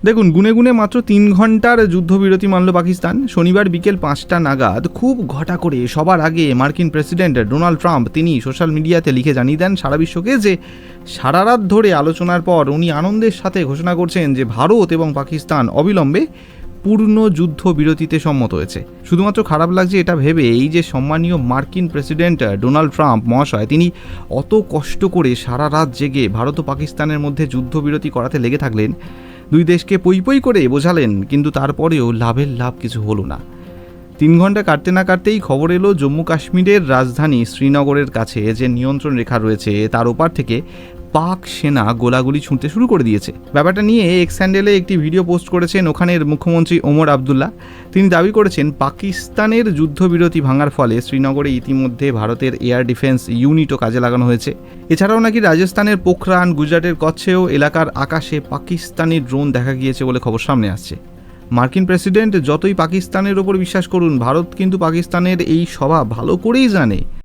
দেখুন, গুনে গুনে মাত্র 3 ঘন্টার যুদ্ধবিরতি মানল পাকিস্তান। শনিবার বিকেল 5টা নাগাদ খুব ঘটা করে সবার আগে মার্কিন প্রেসিডেন্ট ডোনাল্ড ট্রাম্প তিনি সোশ্যাল মিডিয়াতে লিখে জানিয়ে দেন সারা বিশ্বকে যে সারা রাত ধরে আলোচনার পর উনি আনন্দের সাথে ঘোষণা করছেন যে ভারত এবং পাকিস্তান অবিলম্বে পূর্ণ যুদ্ধবিরতিতে সম্মত হয়েছে। শুধুমাত্র খারাপ লাগছে এটা ভেবে এই যে সম্মানীয় মার্কিন প্রেসিডেন্ট ডোনাল্ড ট্রাম্প মহাশয় তিনি অত কষ্ট করে সারা রাত জেগে ভারত ও পাকিস্তানের মধ্যে যুদ্ধবিরতি করাতে লেগে থাকলেন, দুই দেশকে পই পই করে বোঝালেন, কিন্তু তারপরেও লাভের লাভ কিছু হলো না। 3 ঘন্টা কাটতে না কাটতেই খবর এলো জম্মু কাশ্মীরের রাজধানী শ্রীনগরের কাছে যে নিয়ন্ত্রণ রেখা রয়েছে তার ওপার থেকে পাক সেনা গোলাগুলি ছুঁড়তে শুরু করে দিয়েছে। ব্যাপারটা নিয়ে এক্স হ্যান্ডেলে একটি ভিডিও পোস্ট করেছেন ওখানের মুখ্যমন্ত্রী ওমর আবদুল্লাহ। তিনি দাবি করেছেন পাকিস্তানের যুদ্ধবিরতি ভাঙার ফলে শ্রীনগরে ইতিমধ্যে ভারতের এয়ার ডিফেন্স ইউনিটও কাজে লাগানো হয়েছে। এছাড়াও নাকি রাজস্থানের পোখরান, গুজরাটের কচ্ছেও এলাকার আকাশে পাকিস্তানি ড্রোন দেখা গিয়েছে বলে খবর সামনে আসছে। মার্কিন প্রেসিডেন্ট যতই পাকিস্তানের ওপর বিশ্বাস করুন, ভারত কিন্তু পাকিস্তানের এই স্বভাব ভালো করেই জানে।